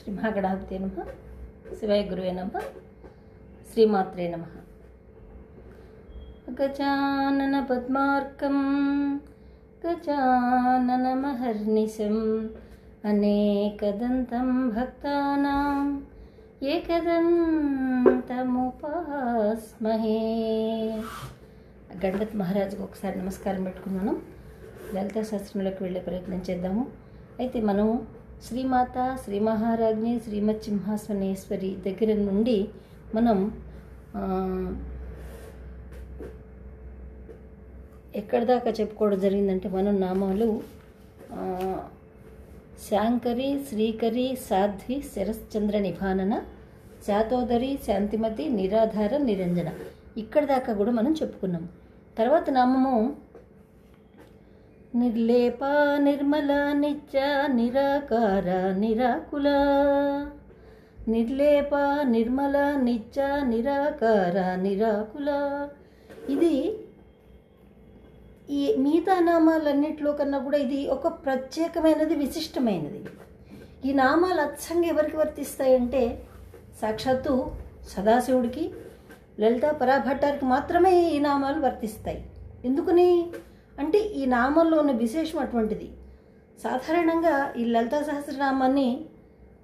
శ్రీ మహాగణాధిపతే నమః. శివాయ గురువే నమః. శ్రీమాత్రే నమః. గజానన పద్మార్కం గజాననమహర్నిశం అనేకదంతం భక్తానాం ఏకదంతముపాస్మహే. గణపతి మహారాజుకు ఒకసారి నమస్కారం పెట్టుకున్నాను. లలితా శాస్త్రంలోకి వెళ్ళే ప్రయత్నం చేద్దాము. అయితే మనం శ్రీమాత, శ్రీ మహారాజ్ఞి, శ్రీమత్ సింహాసనేశ్వరి దగ్గర నుండి మనం ఎక్కడి దాకా చెప్పుకోవడం జరిగిందంటే, మనం నామాలు శాంకరి, శ్రీకరి, సాధ్వి, శరశ్చంద్ర నిభానన, శాతోదరి, శాంతిమతి, నిరాధార, నిరంజన, ఇక్కడి దాకా కూడా మనం చెప్పుకున్నాం. తర్వాత నామము నిర్లేప, నిర్మల, నిత్య, నిరాకార, నిరాకుల. నిర్లేప, నిర్మల, నిత్య, నిరాకార, నిరాకుల. ఇది ఈ మిగతా నామాలన్నింటిలో కన్నా కూడా ఇది ఒక ప్రత్యేకమైనది, విశిష్టమైనది. ఈ నామాలు అచ్చంగా ఎవరికి వర్తిస్తాయంటే సాక్షాత్తు సదాశివుడికి, లలితా పరాభట్టారికి మాత్రమే ఈ నామాలు వర్తిస్తాయి. ఎందుకని అంటే ఈ నామంలో ఉన్న విశేషం అటువంటిది. సాధారణంగా ఈ లలితా సహస్రనామాన్ని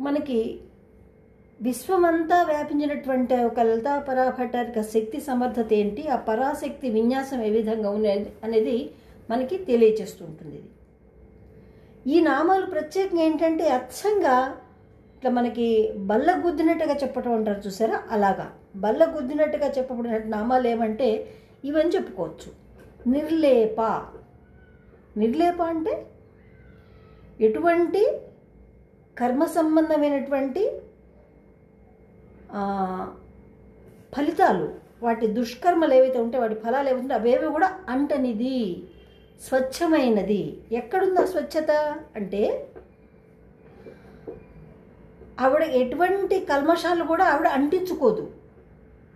మనకి విశ్వమంతా వ్యాపించినటువంటి ఒక లలితా పరాభట్టారిక శక్తి సమర్థత ఏంటి, ఆ పరాశక్తి విన్యాసం ఏ విధంగా ఉన్నది అనేది మనకి తెలియచేస్తుంటుంది. ఈ నామాలు ప్రత్యేకంగా ఏంటంటే అచ్చంగా ఇట్లా మనకి బల్ల గుద్దినట్టుగా చెప్పటం అంటారు చూసారా, అలాగా బల్ల గుద్దినట్టుగా చెప్పబడిన నామాలు ఏమంటే ఇవని చెప్పుకోవచ్చు. నిర్లేప, నిర్లేప అంటే ఎటువంటి కర్మ సంబంధమైనటువంటి ఫలితాలు, వాటి దుష్కర్మలు ఏవైతే ఉంటే వాటి ఫలాలు ఏవైతే అవేవి కూడా అంటనిది, స్వచ్ఛమైనది. ఎక్కడుంది ఆ స్వచ్ఛత అంటే ఆవిడ ఎటువంటి కల్మషాలు కూడా ఆవిడ అంటించుకోదు.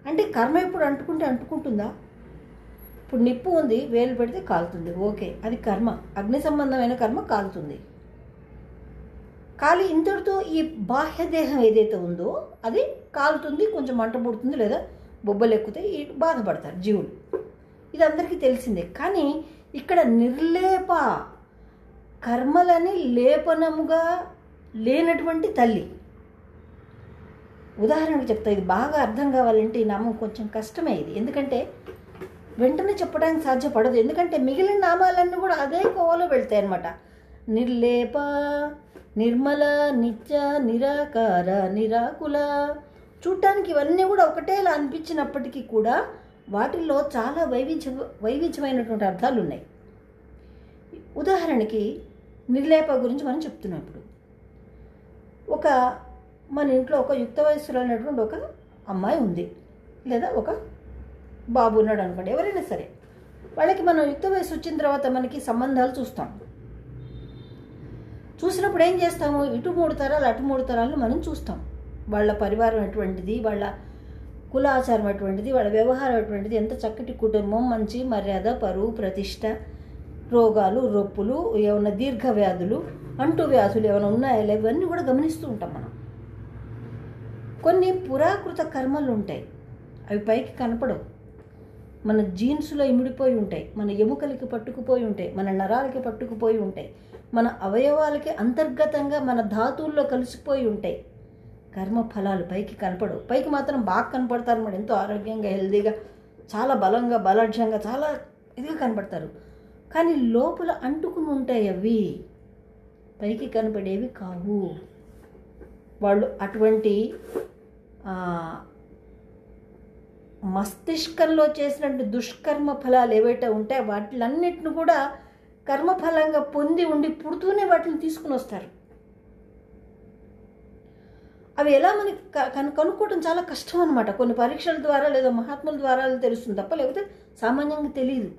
అంటే కర్మ ఇప్పుడు అంటుకుంటుందా? ఇప్పుడు నిప్పు ఉంది, వేలు పెడితే కాలుతుంది, ఓకే, అది కర్మ, అగ్ని సంబంధమైన కర్మ కాలుతుంది. కాలి ఇంతటితో ఈ బాహ్య దేహం ఏదైతే ఉందో అది కాలుతుంది, కొంచెం మంట పుడుతుంది, లేదా బొబ్బలు ఎక్కుతాయి, బాధపడతారు జీవులు. ఇది అందరికీ తెలిసిందే. కానీ ఇక్కడ నిర్లేప, కర్మలని లేపనముగా లేనటువంటి తల్లి. ఉదాహరణకు చెప్తా, ఇది బాగా అర్థం కావాలంటే ఈ నామం కొంచెం కష్టమే ఇది, ఎందుకంటే వెంటనే చెప్పడానికి సాధ్యపడదు. ఎందుకంటే మిగిలిన నామాలన్నీ కూడా అదే కోవలో వెళ్తాయి అన్నమాట. నిర్లేప, నిర్మల, నిత్య, నిరాకార, నిరాకుల. చూడటానికి ఇవన్నీ కూడా ఒకటేలా అనిపించినప్పటికీ కూడా వాటిల్లో చాలా వైవిధ్యమైనటువంటి అర్థాలు ఉన్నాయి. ఉదాహరణకి నిర్లేప గురించి మనం చెప్తున్నాం. ఇప్పుడు మన ఇంట్లో ఒక యుక్త వయస్సులో ఒక అమ్మాయి ఉంది, లేదా ఒక బాబు ఉన్నాడు అనుకోండి, ఎవరైనా సరే. వాళ్ళకి మనం యుక్త వయసు వచ్చిన తర్వాత మనకి సంబంధాలు చూస్తాం. చూసినప్పుడు ఏం చేస్తాము, ఇటు 3 తరాలు అటు 3 తరాలను మనం చూస్తాం. వాళ్ళ పరివారం అటువంటిది, వాళ్ళ కులాచారం అటువంటిది, వాళ్ళ వ్యవహారం అటువంటిది, ఎంత చక్కటి కుటుంబం, మంచి మర్యాద, పరువు, ప్రతిష్ట, రోగాలు, రొప్పులు, ఏమైనా దీర్ఘ వ్యాధులు, అంటు వ్యాధులు ఏమైనా ఉన్నాయా, ఇవన్నీ కూడా గమనిస్తూ ఉంటాం మనం. కొన్ని పురాకృత కర్మలు ఉంటాయి, అవి పైకి కనపడవు, మన జీన్స్లో ఇమిడిపోయి ఉంటాయి, మన ఎముకలకి పట్టుకుపోయి ఉంటాయి, మన నరాలకి పట్టుకుపోయి ఉంటాయి, మన అవయవాలకి అంతర్గతంగా మన ధాతువుల్లో కలిసిపోయి ఉంటాయి. కర్మ ఫలాలు పైకి కనపడవు, పైకి మాత్రం బాగా కనపడతారు అన్నమాట. ఎంతో ఆరోగ్యంగా, హెల్దీగా, చాలా బలంగా, బలాఢ్యంగా, చాలా ఇదిగా కనపడతారు. కానీ లోపల అంటుకుని ఉంటాయి, అవి పైకి కనపడేవి కావు. వాళ్ళు అటువంటి మస్తిష్కంలో చేసినట్టు దుష్కర్మ ఫలాలు ఏవైతే ఉంటాయో వాటిలన్నిటిని కూడా కర్మఫలంగా పొంది ఉండి పుడుతూనే వాటిని తీసుకుని వస్తారు. అవి ఎలా మనకి కనుక్కోవడం చాలా కష్టం అనమాట. కొన్ని పరీక్షల ద్వారా లేదా మహాత్ముల ద్వారా తెలుస్తుంది తప్ప, లేకపోతే సామాన్యంగా తెలియదు.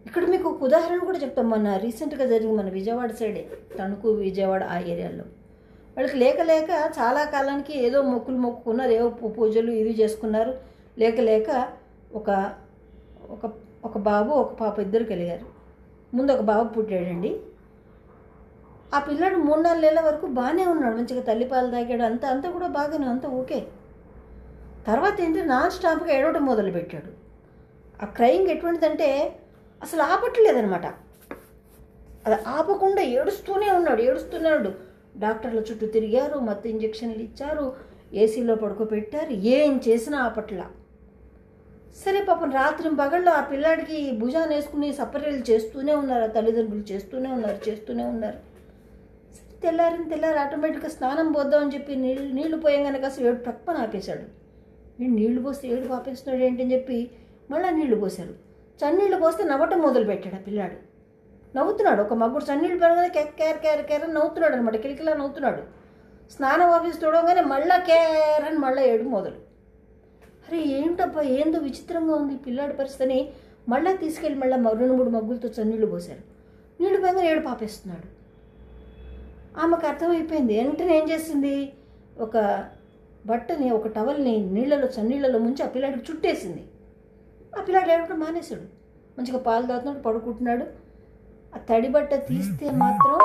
ఇక్కడ మీకు ఒక ఉదాహరణ కూడా చెప్తాం. రీసెంట్గా జరిగింది మన విజయవాడ సైడే, తణుకు, విజయవాడ ఆ ఏరియాలో. వాళ్ళకి లేక చాలా కాలానికి ఏదో మొక్కులు మొక్కుకున్నారు, ఏవో పూజలు ఇవి చేసుకున్నారు. లేక ఒక బాబు, ఒక పాప, ఇద్దరు కలిగారు. ముందు ఒక బాబు పుట్టాడండి. ఆ ఆ పిల్లాడు 3-4 నెలల వరకు బాగానే ఉన్నాడు, మంచిగా తల్లిపాలు తాగాడు, అంతా కూడా బాగానే, అంతా ఓకే. తర్వాత ఏంటి, నాన్ స్టాప్గా ఏడవడం మొదలుపెట్టాడు. ఆ క్రైయింగ్ ఎటువంటిదంటే అసలు ఆపట్లేదనమాట. అది ఆపకుండా ఏడుస్తూనే ఉన్నాడు. డాక్టర్ల చుట్టూ తిరిగారు, మత్తు ఇంజక్షన్లు ఇచ్చారు, ఏసీలో పడుకోబెట్టారు, ఏం చేసినా ఆపట్లా. సరే పాపం రాత్రి పగళ్ళు ఆ పిల్లాడికి భుజాన్ని వేసుకుని సపర్యలు చేస్తూనే ఉన్నారు, ఆ తల్లిదండ్రులు చేస్తూనే ఉన్నారు. తెల్లారి ఆటోమేటిక్గా స్నానం పోద్దామని చెప్పి నీళ్లు పోయంగానే కాస్త ఏడు పక్కన ఆపేశాడు. నీళ్లు పోస్తే ఏడు ఆపేస్తున్నాడు ఏంటని చెప్పి మళ్ళీ నీళ్లు పోశారు. చన్నీళ్ళు పోస్తే నవ్వటం మొదలుపెట్టాడు ఆ పిల్లాడు. నవ్వుతున్నాడు, ఒక మగ్గుడు చన్నీళ్ళు పెరగానే కేర్ అని నవ్వుతున్నాడు అనమాట, కిలికిలా నవ్వుతున్నాడు. స్నానం ఆఫీస్ చూడగానే మళ్ళీ కేర్ అని మళ్ళీ ఏడు మొదలు. అరే ఏంటబ్బా, ఏందో విచిత్రంగా ఉంది పిల్లాడి పరిస్థితిని. మళ్ళీ తీసుకెళ్ళి మళ్ళీ 2-3 మగ్గులతో చన్నీళ్ళు పోశారు. నీళ్లు పోయంగా ఏడు పాపేస్తున్నాడు. ఆమెకు అర్థమైపోయింది. వెంటనే ఏం చేసింది, ఒక బట్టని, ఒక టవల్ని చన్నీళ్ళలో ముంచి ఆ పిల్లాడికి చుట్టేసింది. ఆ పిల్లాడు ఏడవడం మానేశాడు, మంచిగా పాలు తాగుతున్నాడు, పడుకుంటున్నాడు. ఆ తడి బట్ట తీస్తే మాత్రం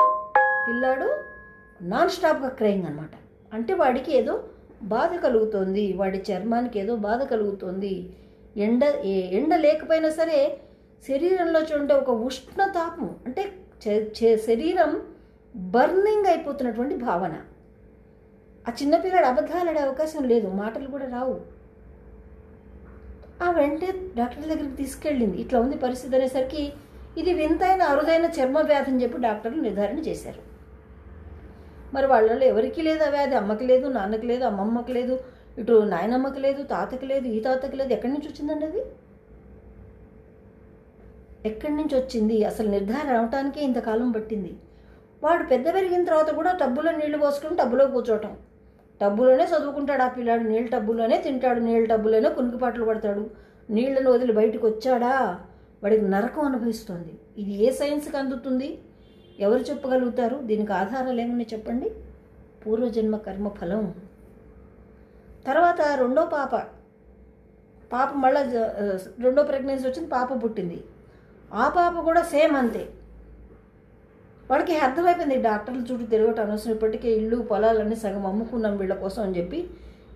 పిల్లాడు నాన్ స్టాప్గా క్రైయింగ్ అనమాట. అంటే వాడికి ఏదో బాధ కలుగుతోంది, వాడి చర్మానికి ఏదో బాధ కలుగుతోంది. ఎండ లేకపోయినా సరే శరీరంలో చూడండి ఒక ఉష్ణతాపం, అంటే శరీరం బర్నింగ్ అయిపోతున్నటువంటి భావన. ఆ చిన్నపిల్లాడు అబద్ధాలు ఆడే అవకాశం లేదు, మాటలు కూడా రావు. ఆ వెంటనే డాక్టర్ దగ్గరికి తీసుకెళ్ళింది. ఇట్లా ఉంది పరిస్థితి అనేసరికి ఇది వింతైన అరుదైన చర్మ వ్యాధి అని చెప్పి డాక్టర్లు నిర్ధారణ చేశారు. మరి వాళ్ళలో ఎవరికి లేదు ఆ వ్యాధి, అమ్మకి లేదు, నాన్నకి లేదు, అమ్మమ్మకి లేదు, ఇటు నాయనమ్మకి లేదు, తాతకి లేదు, ఈ తాతకి లేదు. ఎక్కడి నుంచి వచ్చిందండి అది? ఎక్కడి నుంచి వచ్చింది అసలు నిర్ధారణ అవటానికి ఇంతకాలం పట్టింది. వాడు పెద్ద పెరిగిన తర్వాత కూడా టబ్బులో నీళ్లు పోసుకుని టబ్బులో కూర్చోవటం, టబ్బులోనే చదువుకుంటాడు ఆ పిల్లాడు, నీళ్ళ టబ్బులోనే తింటాడు, నీళ్ళ టబ్బులోనే కునికిపాట్లు పడతాడు. నీళ్లను వదిలి బయటకు వచ్చాడా వాడికి నరకం అనుభవిస్తుంది. ఇది ఏ సైన్స్కి అందుతుంది? ఎవరు చెప్పగలుగుతారు? దీనికి ఆధారాలు ఏమన్నా చెప్పండి. పూర్వజన్మ కర్మ ఫలం. తర్వాత రెండో పాప మళ్ళీ రెండో ప్రెగ్నెన్సీ వచ్చింది, పాప పుట్టింది. ఆ పాప కూడా సేమ్ అంతే. వాడికి అర్థమైపోయింది, డాక్టర్లు చుట్టూ తిరగటం అనవసరం, ఇప్పటికే ఇల్లు పొలాలన్నీ సగం అమ్ముకున్నాం వీళ్ళ కోసం అని చెప్పి,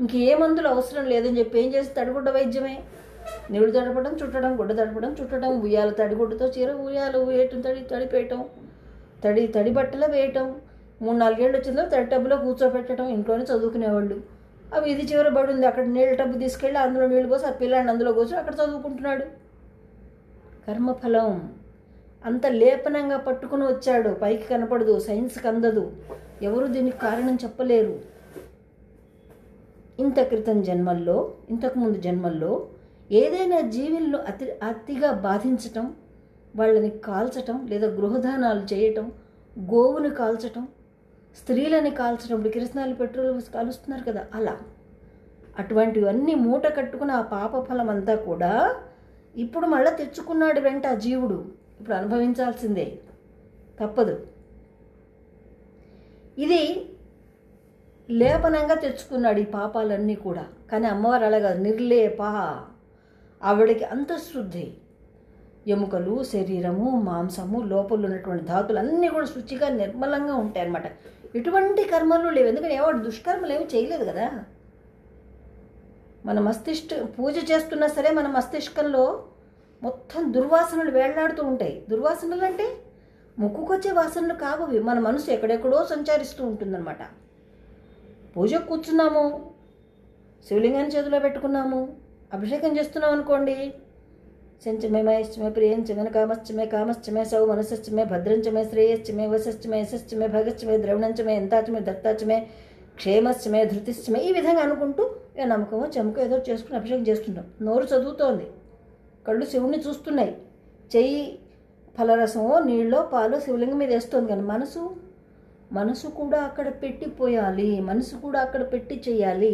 ఇంకే మందులు అవసరం లేదని చెప్పి ఏం చేసి తడిగుడ్డ వైద్యమే. నీళ్లు తడపడం, చుట్టడం, గుడ్డ తడపడం, చుట్టడం, ఉయ్యాల తడిగుడ్డతో చీర ఉయ్యాలు వేయటం, తడిపేయటం, తడి బట్టలో వేయటం. 3-4 ఏళ్ళు వచ్చిందో తడి టబ్బులో కూర్చోబెట్టడం. ఇంట్లోనే చదువుకునేవాళ్ళు. అవి ఇది చివరి బడి ఉంది, అక్కడ నీళ్ళ టబ్బు తీసుకెళ్ళి అందులో నీళ్ళు పోసి ఆ పిల్లాడిని అందులో కూర్చొని అక్కడ చదువుకుంటున్నాడు. కర్మఫలం అంత లేపనంగా పట్టుకుని వచ్చాడు, పైకి కనపడదు, సైన్స్కి అందదు, ఎవరు దీనికి కారణం చెప్పలేరు. ఇంతకుముందు జన్మల్లో ఏదైనా జీవులను అతిగా బాధించటం, వాళ్ళని కాల్చటం, లేదా గృహదానాలు చేయటం, గోవుని కాల్చటం, స్త్రీలని కాల్చటం, ఇప్పుడు కిరసనాలు పెట్రోల్ కాలుస్తున్నారు కదా, అలా అటువంటివన్నీ మూట కట్టుకున్న ఆ పాప ఫలం అంతా కూడా ఇప్పుడు మళ్ళీ తెచ్చుకున్నాడు వెంట ఆ జీవుడు. ఇప్పుడు అనుభవించాల్సిందే, తప్పదు. ఇది లేపనంగా తెచ్చుకున్నాడు ఈ పాపాలన్నీ కూడా. కానీ అమ్మవారు అలాగా నిర్లేప, ఆవిడకి అంతఃశుద్ధి, ఎముకలు, శరీరము, మాంసము, లోపల ఉన్నటువంటి ధాతులు అన్నీ కూడా శుచిగా నిర్మలంగా ఉంటాయి అన్నమాట. ఎటువంటి కర్మలు లేవు, ఎందుకంటే ఎవరు దుష్కర్మలు ఏమి చేయలేదు కదా. మన పూజ చేస్తున్నా సరే మన మస్తిష్కంలో మొత్తం దుర్వాసనలు వేళ్లాడుతూ ఉంటాయి. దుర్వాసనలు అంటే ముక్కుకొచ్చే వాసనలు కావవి, మన మనసు ఎక్కడెక్కడో సంచరిస్తూ ఉంటుందన్నమాట. పూజకు కూర్చున్నాము, శివలింగాన్ని చేతిలో పెట్టుకున్నాము, అభిషేకం చేస్తున్నాం అనుకోండి, శంచమే మహేశ్చమే ప్రియంచమే కామశ్చమే సౌ మనసశ్చమే భద్రంచమే శ్రేయశ్చమే వశశ్చమే యశశ్చమే భగశ్చమే ద్రవణంచమే ఎంతాచమే దత్తాచమే క్షేమశ్చమే ధృతిశ్చమే, ఈ విధంగా అనుకుంటూ నమ్మకమో చెమకో ఏదో చేసుకుని అభిషేకం చేస్తుంటాం. నోరు చదువుతోంది, కళ్ళు శివుణ్ణి చూస్తున్నాయి, చెయ్యి ఫలరసమో నీళ్ళో పాలో శివలింగం మీద వేస్తుంది. కానీ మనసు కూడా అక్కడ పెట్టిపోయాలి, మనసు కూడా అక్కడ పెట్టి చేయాలి.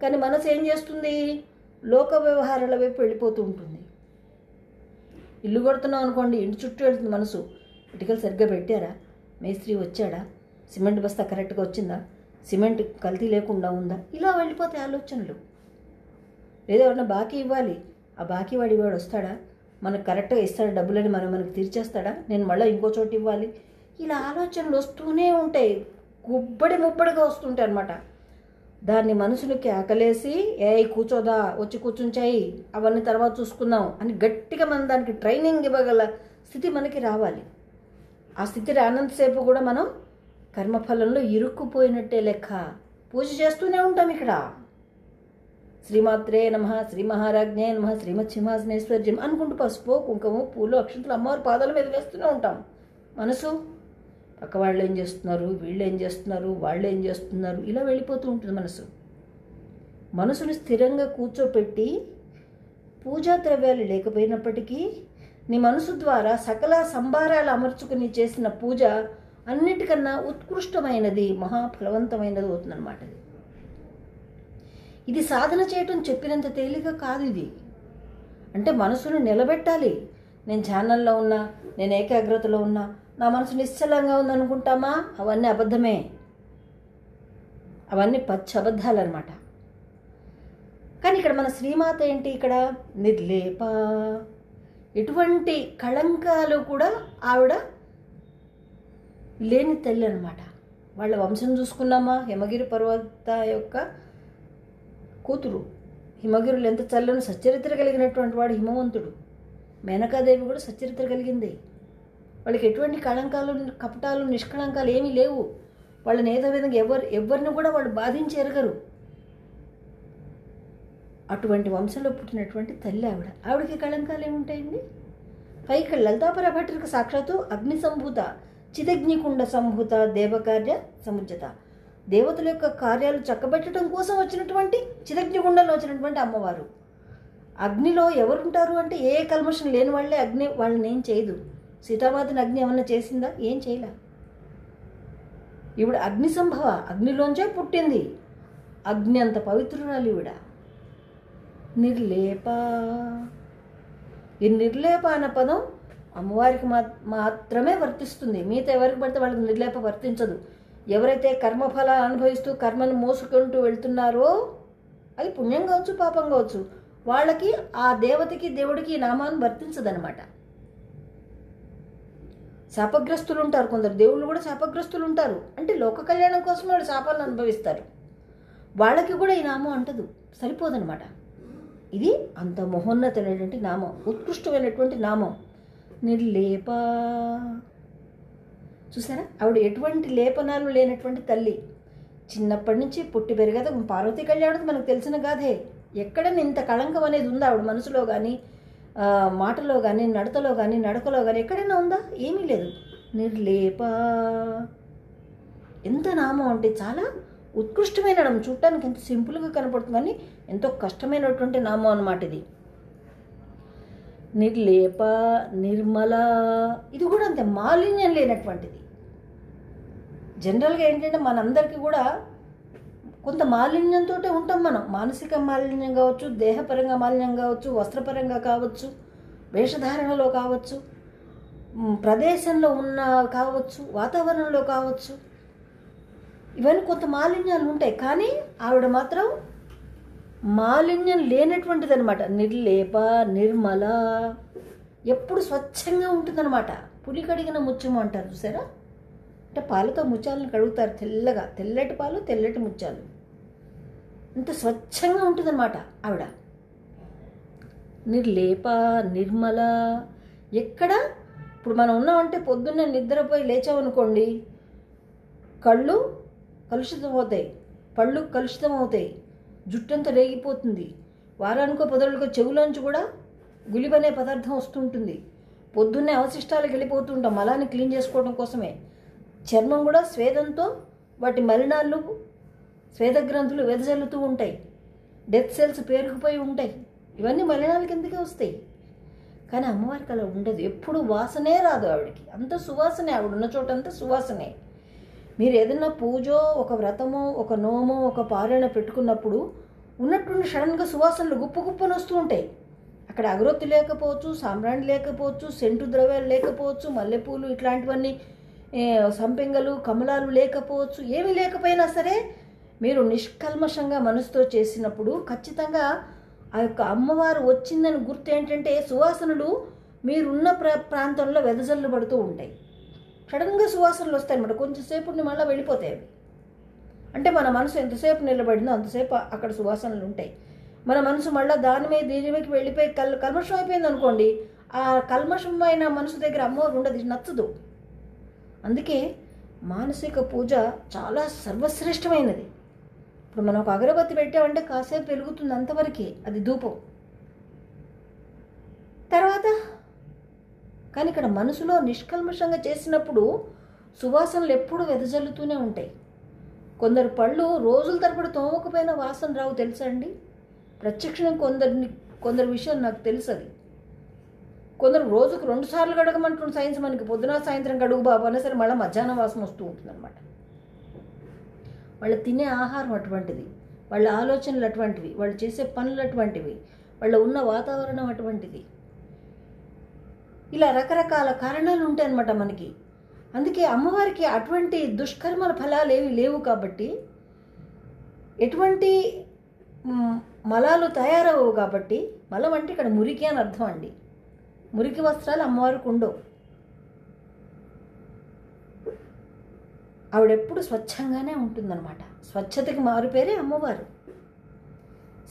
కానీ మనసు ఏం చేస్తుంది? లోక వ్యవహారాల వైపు వెళ్ళిపోతూ ఉంటుంది. ఇల్లు కొడుతున్నాం అనుకోండి, ఇంటి చుట్టూ వెళ్తుంది మనసు. ఇటుకలు సరిగ్గా పెట్టారా, మేస్త్రి వచ్చాడా, సిమెంట్ బస్తా కరెక్ట్గా వచ్చిందా, సిమెంట్ కల్తీ లేకుండా ఉందా, ఇలా వెళ్ళిపోతాయి ఆలోచనలు. లేదా ఎవరన్నా బాకీ ఇవ్వాలి, ఆ బాకీ వాడు వస్తాడా, మనకు కరెక్ట్గా ఇస్తాడా, డబ్బులని మనకు తీర్చేస్తాడా, నేను మళ్ళీ ఇంకో చోటు ఇవ్వాలి, ఇలా ఆలోచనలు వస్తూనే ఉంటాయి, గుబ్బడి ముబ్బడిగా వస్తుంటాయి అన్నమాట. దాన్ని మనసులోకి ఆకలేసి కూర్చోదా, వచ్చి కూర్చుంచాయి, అవన్నీ తర్వాత చూసుకుందాం అని గట్టిగా మనం దానికి ట్రైనింగ్ ఇవ్వగల స్థితి మనకి రావాలి. ఆ స్థితి రానంతసేపు కూడా మనం కర్మఫలంలో ఇరుక్కుపోయినట్టే లెక్క. పూజ చేస్తూనే ఉంటాం ఇక్కడ. శ్రీమాత్రే నమః, శ్రీ మహారాజ్ఞే నమః, శ్రీమత్ సింహాసనేశ్వర్యం అనుకుంటూ పసుపు కుంకుమ పూలు అక్షంతలు అమ్మవారి పాదాల మీద వేస్తూనే ఉంటాం. మనసు పక్క వాళ్ళు ఏం చేస్తున్నారు, వీళ్ళు ఏం చేస్తున్నారు, వాళ్ళు ఏం చేస్తున్నారు, ఇలా వెళ్ళిపోతూ ఉంటుంది మనసు. మనసుని స్థిరంగా కూర్చోపెట్టి పూజా ద్రవ్యాలు లేకపోయినప్పటికీ నీ మనసు ద్వారా సకల సంభారాలు అమర్చుకుని చేసిన పూజ అన్నిటికన్నా ఉత్కృష్టమైనది, మహాఫలవంతమైనది అవుతుందన్నమాట. ఇది సాధన చేయటం చెప్పినంత తేలిక కాదు. ఇది అంటే మనసును నిలబెట్టాలి. నేను ధ్యానంలో ఉన్నా, నేను ఏకాగ్రతలో ఉన్నా, నా మనసు నిశ్చలంగా ఉందనుకుంటామా? అవన్నీ అబద్ధమే, అవన్నీ పచ్చి అబద్ధాలన్నమాట. కానీ ఇక్కడ మన శ్రీమాత ఏంటి, ఇక్కడ నిర్లేప, ఎటువంటి కళంకాలు కూడా ఆవిడ లేని తల్లి అనమాట. వాళ్ళ వంశం చూసుకున్నామా, హిమగిరి పర్వత యొక్క కూతురు. హిమగిరులు ఎంత చల్లని సచ్చరిత్ర కలిగినటువంటి వాడు హిమవంతుడు. మేనకాదేవి కూడా సచ్చరిత్ర కలిగింది. వాళ్ళకి ఎటువంటి కళంకాలు, కపటాలు, నిష్కళంకాలు ఏమీ లేవు. వాళ్ళని ఏదో విధంగా ఎవరిని కూడా వాళ్ళు బాధించి ఎరగరు. అటువంటి వంశంలో పుట్టినటువంటి తల్లి ఆవిడ. ఆవిడకి కళంకాలు ఏముంటాయండి? పైకి లలితాపర భట్టికి సాక్షాత్తు అగ్ని సంభూత, చిదగ్నికుండ సంభూత, దేవకార్య సముజ్జత, దేవతల యొక్క కార్యాలు చక్కబెట్టడం కోసం వచ్చినటువంటి చిదగ్నిగుండంలో వచ్చినటువంటి అమ్మవారు. అగ్నిలో ఎవరుంటారు అంటే ఏ కల్మషం లేని వాళ్ళే అగ్ని వాళ్ళని ఏం చేయదు. సీతామాతని అగ్ని ఏమన్నా చేసిందా? ఏం చేయలే. ఈవిడ అగ్ని సంభవ, అగ్నిలోంచే పుట్టింది. అగ్ని అంత పవిత్రురాలు ఈవిడ. నిర్లేప. ఈ నిర్లేప అన్న పదం అమ్మవారికి మాత్రమే వర్తిస్తుంది. మిగతా ఎవరికి పడితే వాళ్ళకి నిర్లేప వర్తించదు. ఎవరైతే కర్మఫలాలు అనుభవిస్తూ కర్మను మోసుకుంటూ వెళ్తున్నారో, అది పుణ్యం కావచ్చు, పాపం కావచ్చు, వాళ్ళకి ఆ దేవతకి దేవుడికి ఈ నామాన్ని వర్తించదనమాట. శాపగ్రస్తులు ఉంటారు కొందరు, దేవుళ్ళు కూడా శాపగ్రస్తులు ఉంటారు. అంటే లోక కళ్యాణం కోసం వాళ్ళు శాపాలను అనుభవిస్తారు. వాళ్ళకి కూడా ఈ నామం అంటదు, సరిపోదనమాట. ఇది అంత మహోన్నతమైనటువంటి నామం, ఉత్కృష్టమైనటువంటి నామం నిర్లేప. చూసారా, ఆవిడ ఎటువంటి లేపనాలు లేనటువంటి తల్లి. చిన్నప్పటి నుంచి పుట్టి పెరిగేది పార్వతీ కళ్యాణం మనకు తెలిసిన గాథే. ఎక్కడైనా ఇంత కళంకం అనేది ఉందా ఆవిడ మనసులో కానీ, మాటలో కానీ, నడతలో కానీ, నడకలో కానీ ఎక్కడైనా ఉందా? ఏమీ లేదు. నిర్లేప. ఎంత నామం అంటే చాలా ఉత్కృష్టమైన నామం. చూడటానికి ఎంత సింపుల్గా కనపడుతుంది కానీ ఎంతో కష్టమైనటువంటి నామం అన్నమాట ఇది. నిర్లేప, నిర్మల. ఇది కూడా అంతే, మాలిన్యం లేనటువంటిది. జనరల్గా ఏంటంటే మనందరికీ కూడా కొంత మాలిన్యంతో ఉంటాం మనం. మానసిక మాలిన్యం కావచ్చు, దేహపరంగా మాలిన్యం కావచ్చు, వస్త్రపరంగా కావచ్చు, వేషధారణలో కావచ్చు, ప్రదేశంలో ఉన్న కావచ్చు, వాతావరణంలో కావచ్చు, ఇవన్నీ కొంత మాలిన్యాలు ఉంటాయి. కానీ ఆవిడ మాత్రం మాలిన్యం లేనటువంటిది అనమాట. నిర్లేప, నిర్మల, ఎప్పుడు స్వచ్ఛంగా ఉంటుందన్నమాట. పులి కడిగిన ముత్యము అంటారు చూసారా, అంటే పాలతో ముత్యాలను కడుగుతారు తెల్లగా, తెల్లటి పాలు, తెల్లటి ముత్యాలు, ఇంత స్వచ్ఛంగా ఉంటుందన్నమాట ఆవిడ. నిర్లేప, నిర్మల. ఎక్కడ ఇప్పుడు మనం ఉన్నామంటే పొద్దున్నే నిద్రపోయి లేచామనుకోండి, కళ్ళు కలుషితం అవుతాయి, పళ్ళు కలుషితం అవుతాయి, జుట్టంతా రేగిపోతుంది, వారానికో పొదలకో చెవులోంచి కూడా గులిబనే పదార్థం వస్తుంటుంది. పొద్దున్నే అవశిష్టాలకు వెళ్ళిపోతుంటాం మలాన్ని క్లీన్ చేసుకోవడం కోసమే. చర్మం కూడా స్వేదంతో వాటి మలినాలు, స్వేద గ్రంథులు వెదజల్లుతూ ఉంటాయి, డెత్ సెల్స్ పేరుకుపోయి ఉంటాయి. ఇవన్నీ మలినాల కిందకే వస్తాయి. కానీ అమ్మవారికి అలా ఉండదు, ఎప్పుడు వాసనే రాదు ఆవిడకి. అంత సువాసనే, ఆవిడ ఉన్న చోట అంతా సువాసనే. మీరు ఏదైనా పూజో, ఒక వ్రతమో, ఒక నోమో, ఒక పారాయణ పెట్టుకున్నప్పుడు ఉన్నట్టుండి సడన్గా సువాసనలు గుప్పు గుప్పని వస్తూ ఉంటాయి. అక్కడ అగరొత్తి లేకపోవచ్చు, సాంబ్రాణి లేకపోవచ్చు, సెంటు ద్రవ్యాలు లేకపోవచ్చు, మల్లెపూలు ఇట్లాంటివన్నీ, సంపెంగలు, కమలాలు లేకపోవచ్చు. ఏమీ లేకపోయినా సరే మీరు నిష్కల్మషంగా మనసుతో చేసినప్పుడు ఖచ్చితంగా ఆ యొక్క అమ్మవారు వచ్చిందని గుర్తు ఏంటంటే సువాసనలు మీరున్న ప్రాంతంలో వెదజల్లుబడుతూ ఉంటాయి. సడన్గా సువాసనలు వస్తాయన్నమాట. కొంచెంసేపు ఉండి మళ్ళీ వెళ్ళిపోతాయి అవి. అంటే మన మనసు ఎంతసేపు నిలబడిందో అంతసేపు అక్కడ సువాసనలు ఉంటాయి. మన మనసు మళ్ళీ దాని మీద దీని మీదకి వెళ్ళిపోయి కల్మషం అయిపోయింది అనుకోండి, ఆ కల్మషమైన మనసు దగ్గర అమ్మవారు ఉండదు, ఇది నచ్చదు. అందుకే మానసిక పూజ చాలా సర్వశ్రేష్టమైనది. ఇప్పుడు మనం ఒక అగరబత్తి పెట్టామంటే కాసేపు వెలుగుతుంది, అంతవరకే అది ధూపం. తర్వాత కానీ ఇక్కడ మనసులో నిష్కల్మషంగా చేసినప్పుడు సువాసనలు ఎప్పుడూ వెదజల్లుతూనే ఉంటాయి. కొందరు పళ్ళు రోజుల తరబడి తోమకపోయినా వాసన రావు, తెలుసా అండి? ప్రత్యక్షం కొందరి విషయం నాకు తెలుసు. అది కొందరు రోజుకు 2 సార్లు కడగమంటుంది సైన్స్. మనకి పొద్దున సాయంత్రం కడుగు బాబు అన్నా సరే మళ్ళీ మధ్యాహ్నం వాసన వస్తూ ఉంటుందన్నమాట. వాళ్ళు తినే ఆహారం అటువంటిది, వాళ్ళ ఆలోచనలు అటువంటివి, వాళ్ళు చేసే పనులు అటువంటివి, వాళ్ళ ఉన్న వాతావరణం అటువంటిది. ఇలా రకరకాల కారణాలు ఉంటాయన్నమాట మనకి. అందుకే అమ్మవారికి అటువంటి దుష్కర్మల ఫలాలు ఏవి లేవు కాబట్టి, ఎటువంటి మలాలు తయారవు కాబట్టి, మలం అంటే ఇక్కడ మురికి అని అర్థం అండి. మురికి వస్త్రాలు అమ్మవారికి ఉండవు. ఆవిడెప్పుడు స్వచ్ఛంగానే ఉంటుందన్నమాట. స్వచ్ఛతకి మారు పేరే అమ్మవారు.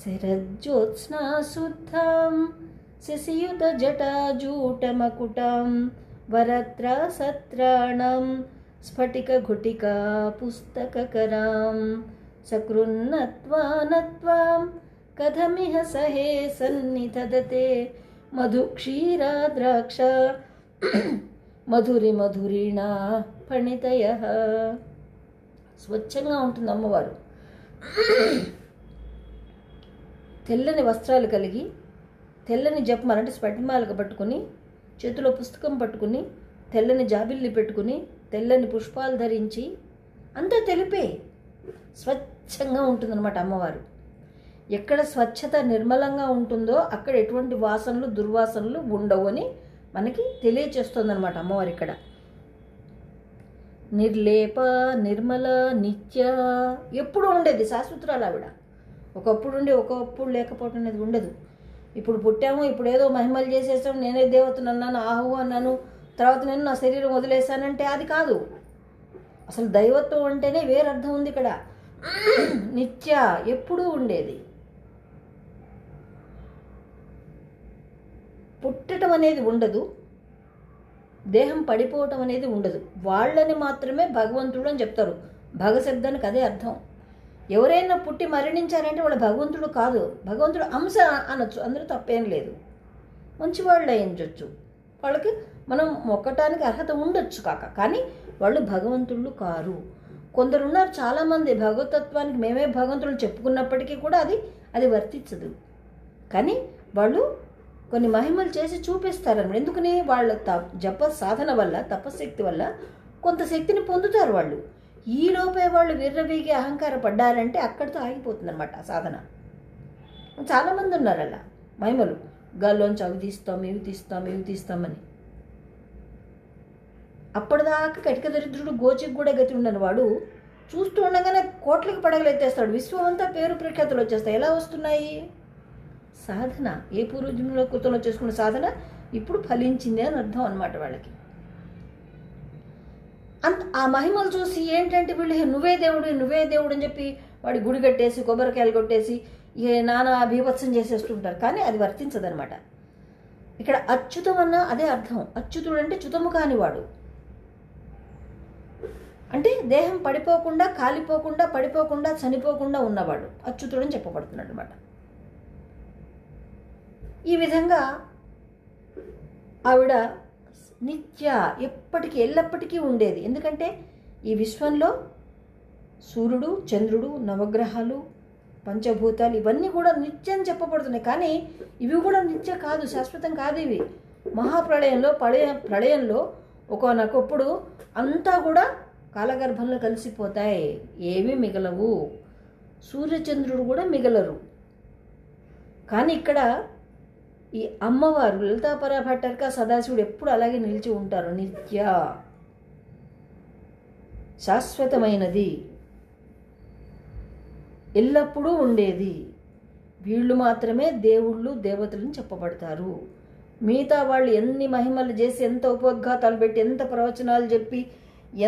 శరజ్యోత్స్నా శుద్ధం శశియుత జటాజూటమకుటం వరత్రా సత్రాణం స్ఫటిక ఘుటికా పుస్తకకరాం సకృన్నత్వానత్వాం కథమిహ సహే సన్నిధదతే మధు క్షీరా ద్రాక్ష మధురి మధురిణా ఫణితయః. స్వచ్ఛంగా ఉంటుంది అమ్మవారు. తెల్లని వస్త్రాలు కలిగి, తెల్లని జపమాల అంటే స్ఫటిమాలకు పట్టుకుని, చేతిలో పుస్తకం పట్టుకుని, తెల్లని జాబిల్లి పెట్టుకుని, తెల్లని పుష్పాలు ధరించి, అంతా తెలిపే స్వచ్ఛంగా ఉంటుందన్నమాట అమ్మవారు. ఎక్కడ స్వచ్ఛత నిర్మలంగా ఉంటుందో అక్కడ ఎటువంటి వాసనలు దుర్వాసనలు ఉండవు అని మనకి తెలియచేస్తుందన్నమాట అమ్మవారు ఇక్కడ. నిర్లేప నిర్మల నిత్య, ఎప్పుడు ఉండేది శాశ్వతురాలు ఆవిడ. ఒకప్పుడు ఉండి ఒకప్పుడు లేకపోవటం అనేది ఉండదు. ఇప్పుడు పుట్టాము, ఇప్పుడు ఏదో మహిమలు చేసేసాం, నేనే దేవతను అన్నాను, ఆహు అన్నాను, తర్వాత నేను నా శరీరం వదిలేశానంటే అది కాదు. అసలు దైవత్వం అంటేనే వేరర్థం ఉంది ఇక్కడ. నిత్య, ఎప్పుడూ ఉండేది. పుట్టడం అనేది ఉండదు, దేహం పడిపోవటం అనేది ఉండదు. వాళ్ళని మాత్రమే భగవంతుడు అని చెప్తారు. భగశబ్దానికి అదే అర్థం. ఎవరైనా పుట్టి మరణించారంటే వాళ్ళు భగవంతుడు కాదు, భగవంతుడు అంశ అనొచ్చు, అందరూ తప్పేం లేదు. మంచి వాళ్ళు అయ్యించవచ్చు, వాళ్ళకి మనం మొక్కటానికి అర్హత ఉండొచ్చు కానీ వాళ్ళు భగవంతుళ్ళు కారు. కొందరు ఉన్నారు చాలామంది భగవతత్వానికి మేమే భగవంతులు చెప్పుకున్నప్పటికీ కూడా అది వర్తించదు. కానీ వాళ్ళు కొన్ని మహిమలు చేసి చూపిస్తారన్నమాట. ఎందుకని? వాళ్ళ జప సాధన వల్ల, తపశక్తి వల్ల కొంత శక్తిని పొందుతారు వాళ్ళు. ఈలోపే వాళ్ళు విర్రవీగి అహంకార పడ్డారంటే అక్కడితో ఆగిపోతుందన్నమాట ఆ సాధన. చాలామంది ఉన్నారు అలా మహిమలు, గాల్లోంచి అవి తీస్తాం ఇవి తీస్తామని. అప్పటిదాకా కటిక దరిద్రుడు గోచికి కూడా గతి ఉండని వాడు చూస్తూ ఉండగానే కోట్లకి పడగలెత్తేస్తాడు. విశ్వం అంతా పేరు ప్రఖ్యాతులు వచ్చేస్తాయి. ఎలా వస్తున్నాయి? సాధన. ఏ పూర్వజన్మలో కృతంలో చేసుకున్న సాధన ఇప్పుడు ఫలించింది అని అర్థం అన్నమాట వాళ్ళకి. ఆ మహిమలు చూసి ఏంటంటే వీళ్ళు నువ్వే దేవుడు అని చెప్పి వాడి గుడి కట్టేసి కొబ్బరికాయలు కొట్టేసి నానా బీభత్సం చేసేస్తుంటారు. కానీ అది వర్తించదనమాట. ఇక్కడ అచ్యుతం అన్న అదే అర్థం. అచ్యుతుడు అంటే చ్యుతము కానివాడు, అంటే దేహం పడిపోకుండా, కాలిపోకుండా, పడిపోకుండా, చనిపోకుండా ఉన్నవాడు అచ్యుతుడు అని చెప్పబడుతున్నాడు అనమాట. ఈ విధంగా ఆవిడ నిత్య, ఎప్పటికీ ఎల్లప్పటికీ ఉండేది. ఎందుకంటే ఈ విశ్వంలో సూర్యుడు, చంద్రుడు, నవగ్రహాలు, పంచభూతాలు ఇవన్నీ కూడా నిత్యం చెప్పబడుతున్నాయి. కానీ ఇవి కూడా నిత్య కాదు, శాశ్వతం కాదు. ఇవి ప్రళయంలో ఒకనొకప్పుడు అంతా కూడా కాలగర్భంలో కలిసిపోతాయి, ఏమీ మిగలవు. సూర్యచంద్రుడు కూడా మిగలరు. కానీ ఇక్కడ ఈ అమ్మవారు లలితాపర భట్టర్క సదాశివుడు ఎప్పుడు అలాగే నిలిచి ఉంటారు. నిత్య, శాశ్వతమైనది, ఎల్లప్పుడూ ఉండేది. వీళ్ళు మాత్రమే దేవుళ్ళు దేవతలను చెప్పబడతారు. మిగతా వాళ్ళు ఎన్ని మహిమలు చేసి, ఎంత ఉపోద్ఘాతాలు పెట్టి, ఎంత ప్రవచనాలు చెప్పి,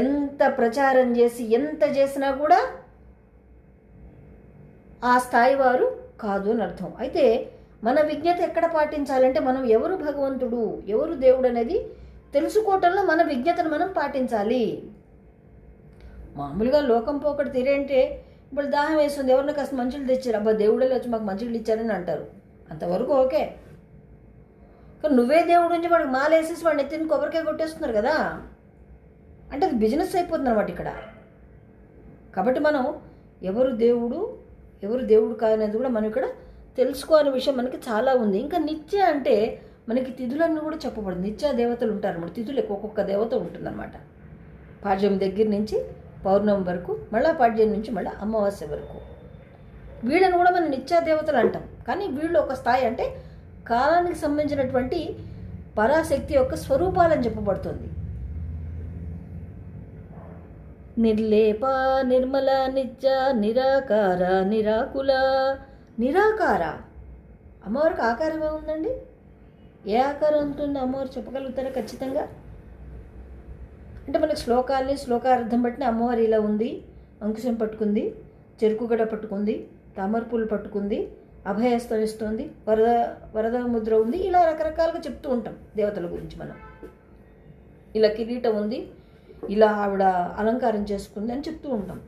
ఎంత ప్రచారం చేసి, ఎంత చేసినా కూడా ఆ స్థాయి వారు కాదు అని అర్థం. అయితే మన విజ్ఞత ఎక్కడ పాటించాలంటే, మనం ఎవరు భగవంతుడు, ఎవరు దేవుడు అనేది తెలుసుకోవటంలో మన విజ్ఞతను మనం పాటించాలి. మామూలుగా లోకం పోకటి తీరేంటే, ఇప్పుడు దాహం వేస్తుంది, ఎవరిని కాస్త మంచిలు తెచ్చారు, అబ్బా దేవుడే వచ్చి మాకు మంచిలు ఇచ్చారని అంటారు. అంతవరకు ఓకే. కానీ నువ్వే దేవుడు నుంచి వాడికి మాలేసేసి వాడిని ఎత్తిని కొబ్బరికాయ కొట్టేస్తున్నారు కదా, అంటే అది బిజినెస్ అయిపోతుంది అనమాట ఇక్కడ. కాబట్టి మనం ఎవరు దేవుడు, ఎవరు దేవుడు కాదనేది కూడా మనం ఇక్కడ తెలుసుకోవాలనే విషయం మనకి చాలా ఉంది. ఇంకా నిత్య అంటే మనకి తిథులన్నీ కూడా చెప్పబడింది. నిత్య దేవతలు ఉంటారు అన్నమాట. తిథులు ఒక్కొక్క దేవత ఉంటుందన్నమాట. పాడ్యం దగ్గర నుంచి పౌర్ణమి వరకు, మళ్ళీ పాడ్యం నుంచి మళ్ళీ అమావాస్య వరకు. వీళ్ళని కూడా మనం నిత్య దేవతలు అంటాం. కానీ వీళ్ళు ఒక స్థాయి అంటే కాలానికి సంబంధించినటువంటి పరాశక్తి యొక్క స్వరూపాలని చెప్పబడుతుంది. నిర్లేప, నిర్మల, నిత్య, నిరాకార, నిరాకుల. నిరాకార, అమ్మవారికి ఆకారం ఏముందండి? ఏ ఆకారం ఉంటుంది అమ్మవారు చెప్పగలుగుతారా ఖచ్చితంగా? అంటే మనకి శ్లోకార్థం బట్టి అమ్మవారు ఇలా ఉంది, అంకుశం పట్టుకుంది, చెరుకు గడ పట్టుకుంది, తామర పూలు పట్టుకుంది, అభయస్తం ఇస్తుంది, వరద ముద్ర ఉంది, ఇలా రకరకాలుగా చెప్తూ ఉంటాం దేవతల గురించి మనం. ఇలా కిరీటం ఉంది, ఇలా ఆవిడ అలంకారం చేసుకుంది అని చెప్తూ ఉంటాం.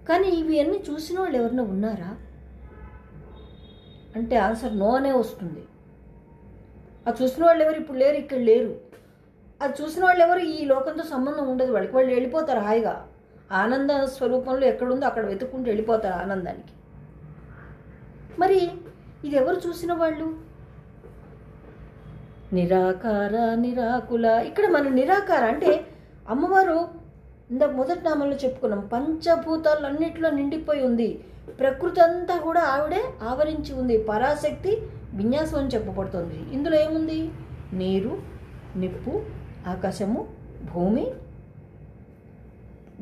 కానీ ఇవి అన్నీ చూసిన వాళ్ళు ఎవరైనా ఉన్నారా అంటే ఆన్సర్ నో అనే వస్తుంది. అది చూసిన వాళ్ళు ఎవరు ఇప్పుడు లేరు, ఇక్కడ లేరు. అది చూసిన వాళ్ళు ఎవరు ఈ లోకంతో సంబంధం ఉండదు వాళ్ళకి. వాళ్ళు వెళ్ళిపోతారు హాయిగా, ఆనంద స్వరూపంలో ఎక్కడుందో అక్కడ వెతుక్కుంటూ వెళ్ళిపోతారు ఆనందానికి. మరి ఇది ఎవరు చూసిన వాళ్ళు? నిరాకార, నిరాకుల. ఇక్కడ మన నిరాకార అంటే అమ్మవారు ఇందాక మొదటి నామంలో చెప్పుకున్నాం, పంచభూతాలన్నింటిలో నిండిపోయి ఉంది. ప్రకృతి అంతా కూడా ఆవిడే ఆవరించి ఉంది. పరాశక్తి విన్యాసం అని చెప్పబడుతుంది. ఇందులో ఏముంది? నీరు, నిప్పు, ఆకాశము, భూమి,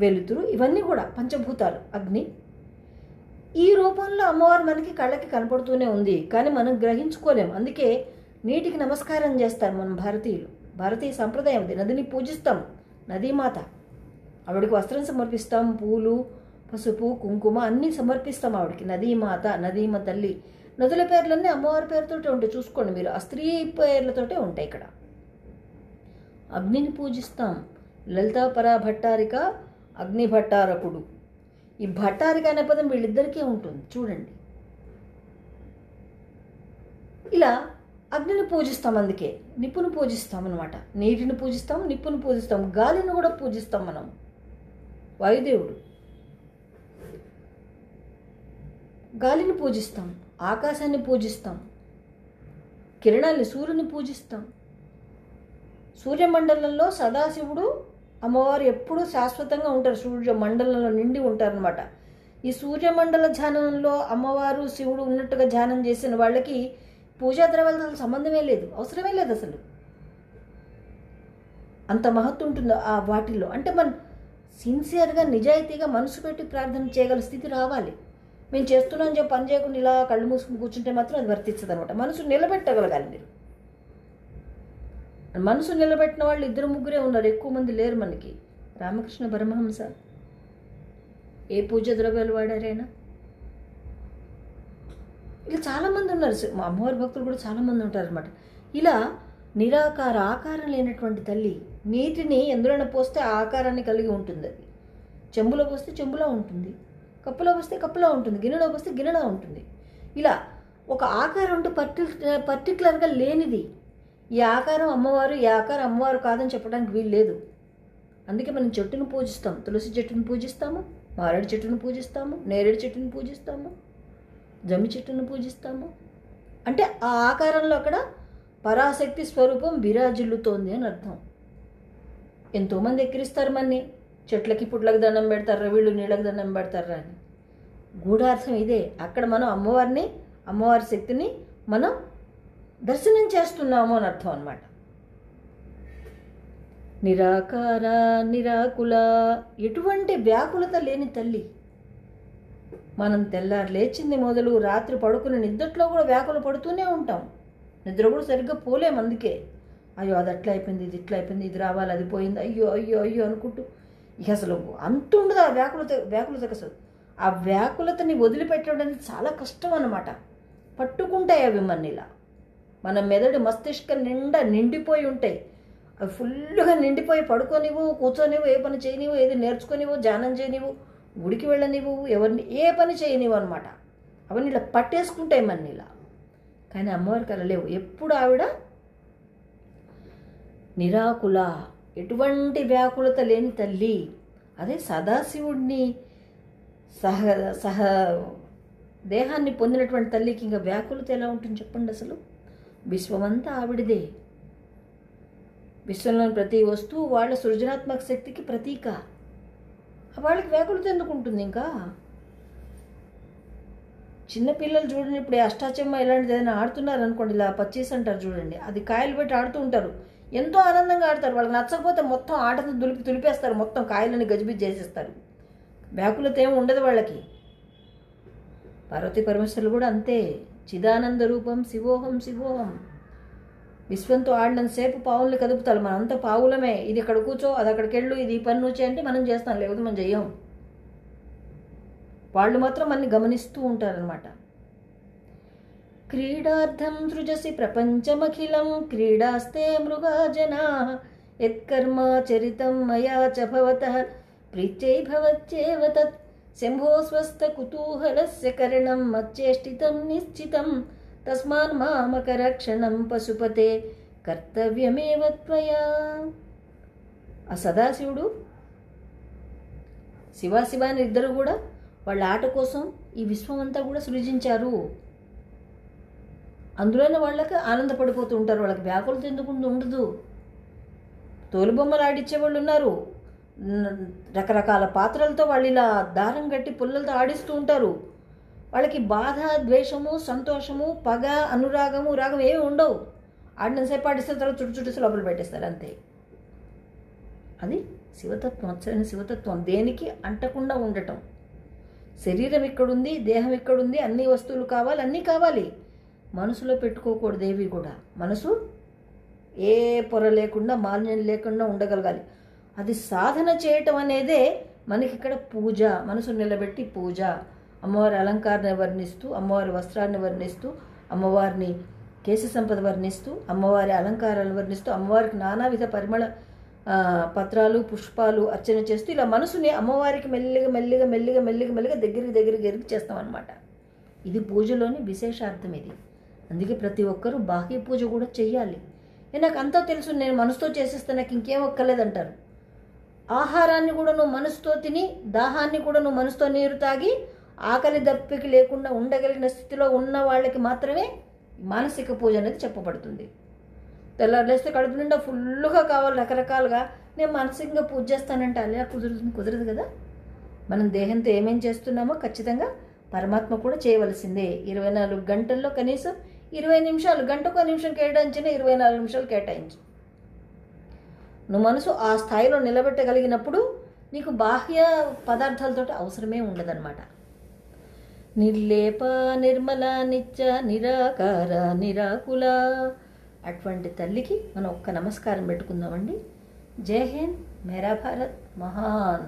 వెలుతురు, ఇవన్నీ కూడా పంచభూతాలు. అగ్ని, ఈ రూపంలో అమ్మవారు మనకి కళ్ళకి కనపడుతూనే ఉంది. కానీ మనం గ్రహించుకోలేము. అందుకే నీటికి నమస్కారం చేస్తారు మనం భారతీయులు. భారతీయ సంప్రదాయం ఉంది. నదిని పూజిస్తాం, నదీమాత. ఆవిడకి వస్త్రం సమర్పిస్తాం, పూలు, పసుపు, కుంకుమ అన్నీ సమర్పిస్తాం ఆవిడకి. నదీమాత, నదీమ తల్లి. నదుల పేర్లన్నీ అమ్మవారి పేరుతోటే ఉంటాయి. చూసుకోండి మీరు, ఆ స్త్రీ పేర్లతోటే ఉంటాయి ఇక్కడ. అగ్నిని పూజిస్తాం. లలితాపరా భట్టారిక, అగ్ని భట్టారకుడు. ఈ భట్టారిక అనే పదం వీళ్ళిద్దరికీ ఉంటుంది చూడండి. ఇలా అగ్నిని పూజిస్తాం, అందుకే నిప్పును పూజిస్తాం అనమాట. నీటిని పూజిస్తాం, నిప్పును పూజిస్తాం, గాలిని కూడా పూజిస్తాం మనం. వాయుదేవుడు, గాలిని పూజిస్తాం, ఆకాశాన్ని పూజిస్తాం, కిరణాన్ని, సూర్యుని పూజిస్తాం. సూర్యమండలంలో సదాశివుడు, అమ్మవారు ఎప్పుడూ శాశ్వతంగా ఉంటారు. సూర్యమండలంలో నిండి ఉంటారనమాట. ఈ సూర్యమండల ధ్యానంలో అమ్మవారు శివుడు ఉన్నట్టుగా ధ్యానం చేసిన వాళ్ళకి పూజా ద్రవ్యాలతో సంబంధమే లేదు, అవసరమే లేదు అసలు. అంత మహత్తు ఉంటుందో ఆ వాటిల్లో. అంటే మనం సిన్సియర్గా, నిజాయితీగా మనసు పెట్టి ప్రార్థన చేయగల స్థితి రావాలి. మేము చేస్తున్నాం చెప్పి పని చేయకుండా ఇలా కళ్ళు మూసుకుని కూర్చుంటే మాత్రం అది వర్తిస్తుంది అనమాట. మనసు నిలబెట్టగలగాలి మీరు. మనసు నిలబెట్టిన వాళ్ళు 2-3 ఉన్నారు, ఎక్కువ మంది లేరు మనకి. రామకృష్ణ పరమహంస ఏ పూజ ద్రవ్యాలు వాడారైనా? ఇలా చాలామంది ఉన్నారు. మా అమ్మవారి భక్తులు కూడా చాలామంది ఉంటారు అనమాట. ఇలా నిరాకార, ఆకారం లేనటువంటి తల్లి. నీటిని ఎందులోనే పోస్తే ఆ ఆకారాన్ని కలిగి ఉంటుంది. అది చెంబులో పోస్తే చెంబులా ఉంటుంది, కప్పులో పోస్తే కప్పులా ఉంటుంది, గిన్నెలో పోస్తే గిన్నెలా ఉంటుంది. ఇలా ఒక ఆకారం అంటూ పర్టికులర్గా లేనిది. ఈ ఆకారం అమ్మవారు, ఈ ఆకారం అమ్మవారు కాదని చెప్పడానికి వీలు లేదు. అందుకే మనం చెట్టును పూజిస్తాం. తులసి చెట్టును పూజిస్తాము, మారేడు చెట్టును పూజిస్తాము, నేరేడు చెట్టును పూజిస్తాము, జమ్మి చెట్టును పూజిస్తాము. అంటే ఆ ఆకారంలో అక్కడ పరాశక్తి స్వరూపం విరాజిల్లుతోంది అని అర్థం. ఎంతోమంది ఎక్కిరిస్తారు మన్ని, చెట్లకి పుట్లకి దండం పెడతారా, వీళ్ళు నీళ్ళకి దండం పెడతారా అని. గూఢార్థం ఇదే. అక్కడ మనం అమ్మవారిని, అమ్మవారి శక్తిని మనం దర్శనం చేస్తున్నాము అని అర్థం అన్నమాట. నిరాకార, నిరాకుల, ఎటువంటి వ్యాకులత లేని తల్లి. మనం తెల్లారు లేచింది మొదలు రాత్రి పడుకునే నిద్దట్లో కూడా వ్యాకులు పడుతూనే ఉంటాం. నిద్ర కూడా సరిగ్గా పోలేము. అందుకే అయ్యో అది అట్లా అయిపోయింది, ఇది ఇట్లా అయిపోయింది, ఇది రావాలి, అది పోయింది, అయ్యో అయ్యో అయ్యో అనుకుంటూ ఇక అసలు అంత ఉండదు ఆ వ్యాకులతకు. అసలు ఆ వ్యాకులతని వదిలిపెట్టడం అనేది చాలా కష్టం అన్నమాట. పట్టుకుంటాయి అవి ఇలా మన మెదడు మస్తిష్కం నిండా నిండిపోయి ఉంటాయి. అవి ఫుల్గా నిండిపోయి పడుకోనివ్వు, కూర్చొనివ్వు, ఏ పని చేయనివ్వు, ఏది నేర్చుకోనివ్వు, ధ్యానం చేయనివ్వు, గుడికి వెళ్ళనివ్వు, ఎవరిని ఏ పని చేయనివ్వు అనమాట. అవన్నీ ఇలా పట్టేసుకుంటాయి ఇలా. కానీ అమ్మవారికి అలా లేవు. ఎప్పుడు ఆవిడ నిరాకుల, ఎటువంటి వ్యాకులత లేని తల్లి. అదే సదాశివుడిని సహ దేహాన్ని పొందినటువంటి తల్లికి ఇంకా వ్యాకులత ఎలా ఉంటుంది చెప్పండి. అసలు విశ్వమంతా ఆవిడదే. విశ్వంలోని ప్రతి వస్తువు వాళ్ళ సృజనాత్మక శక్తికి ప్రతీక. వాళ్ళకి వ్యాకులత ఎందుకు ఉంటుంది? ఇంకా చిన్నపిల్లలు చూడండి, ఇప్పుడు అష్టాచెమ్మ ఇలాంటిది ఏదైనా ఆడుతున్నారు అనుకోండి, ఇలా పచ్చీస్ అంటారు చూడండి, అది కాయలు పెట్టి ఆడుతూ ఉంటారు. ఎంతో ఆనందంగా ఆడతారు. వాళ్ళకి నచ్చకపోతే మొత్తం ఆటను తులిపేస్తారు, మొత్తం కాయలని గజిబిజి చేసేస్తారు. వ్యాకులత ఏమి ఉండదు వాళ్ళకి. పార్వతీ పరమేశ్వరులు కూడా అంతే. చిదానంద రూపం శివోహం శివోహం. విశ్వంతో ఆడినంతసేపు పావుల్ని కదుపుతారు. మనంతా పావులమే. ఇది ఇక్కడ కూర్చో, అది అక్కడికి వెళ్ళు, ఇది ఈ పని నుంచి అంటే మనం చేస్తాం, లేకపోతే మనం చెయ్యం. వాళ్ళు మాత్రం మనని గమనిస్తూ ఉంటారనమాట. క్రీడార్థం సృజసి ప్రపంచమఖిలం క్రీడాస్తే మృగాజనా యత్కర్మాచరితం మయా చ భవతః ప్రీత్యై భవత్యేవ తత్ శంభో స్వస్థ కుతూహలస్య కరణం మచ్చేష్టితం నిశ్చితం తస్మాన్ మామకరక్షణం పశుపతే కర్తవ్యమేవ త్వయా. ఆ సదాశివుడు శివాశివాని ఇద్దరు కూడా వాళ్ళ ఆట కోసం ఈ విశ్వమంతా కూడా సృజించారు. అందులోనే వాళ్ళకి ఆనందపడిపోతూ ఉంటారు. వాళ్ళకి వ్యాకులత ఎందుకు ఉండదు. తోలుబొమ్మలు ఆడిచ్చేవాళ్ళు ఉన్నారు. రకరకాల పాత్రలతో వాళ్ళు ఇలా దారం కట్టి పుల్లలతో ఆడిస్తూ ఉంటారు. వాళ్ళకి బాధ, ద్వేషము, సంతోషము, పగ, అనురాగము, రాగం ఏమి ఉండవు. ఆడినంతసేపు ఆడిస్తారు, తర్వాత చుట్టూ లోపల పెట్టేస్తారు, అంతే. అది శివతత్వం, అసలైన శివతత్వం. దేనికి అంటకుండా ఉండటం. శరీరం ఇక్కడుంది, దేహం ఇక్కడుంది, అన్ని వస్తువులు కావాలి, అన్నీ కావాలి. మనసులో పెట్టుకోకూడదు ఏవి కూడా. మనసు ఏ పొర లేకుండా, మాలిన్యం లేకుండా ఉండగలగాలి. అది సాధన చేయటం అనేదే మనకి ఇక్కడ పూజ. మనసు నిలబెట్టి పూజ. అమ్మవారి అలంకారాన్ని వర్ణిస్తూ, అమ్మవారి వస్త్రాన్ని వర్ణిస్తూ, అమ్మవారిని కేశ సంపద వర్ణిస్తూ, అమ్మవారి అలంకారాలు వర్ణిస్తూ, అమ్మవారికి నానావిధ పరిమళ పత్రాలు, పుష్పాలు అర్చన చేస్తూ ఇలా మనసుని అమ్మవారికి మెల్లిగా మెల్లిగా మెల్లిగా మెల్లిగా మెల్లిగా దగ్గరికి చేస్తామన్నమాట. ఇది పూజలోని విశేషార్థం ఇది. అందుకే ప్రతి ఒక్కరూ బాహ్య పూజ కూడా చెయ్యాలి. నాకు అంతా తెలుసు, నేను మనసుతో చేసేస్తే నాకు ఇంకేం ఒక్కలేదంటారు. ఆహారాన్ని కూడా నువ్వు మనసుతో తిని, దాహాన్ని కూడా నువ్వు మనసుతో నీరు తాగి, ఆకలి దప్పికి లేకుండా ఉండగలిగిన స్థితిలో ఉన్న వాళ్ళకి మాత్రమే మానసిక పూజ అనేది చెప్పబడుతుంది. తెల్లారులేస్తే కడుపు నిండా ఫుల్గా కావాలి రకరకాలుగా, నేను మానసికంగా పూజ చేస్తానంటే అలా కుదరదు కదా. మనం దేహంతో ఏమేం చేస్తున్నామో ఖచ్చితంగా పరమాత్మ కూడా చేయవలసిందే. 24 గంటల్లో కనీసం 20 నిమిషాలు, గంటకు 1 నిమిషం కేటాయించిన 24 నిమిషాలు కేటాయించు. నువ్వు మనసు ఆ స్థాయిలో నిలబెట్టగలిగినప్పుడు నీకు బాహ్య పదార్థాలతో అవసరమే ఉండదన్నమాట. నిర్లేప నిర్మల నిత్య నిరాకార నిరాకుల, అటువంటి తల్లికి మనం ఒక్క నమస్కారం పెట్టుకుందామండి. జై హింద్, మేరా భారత్ మహాన్.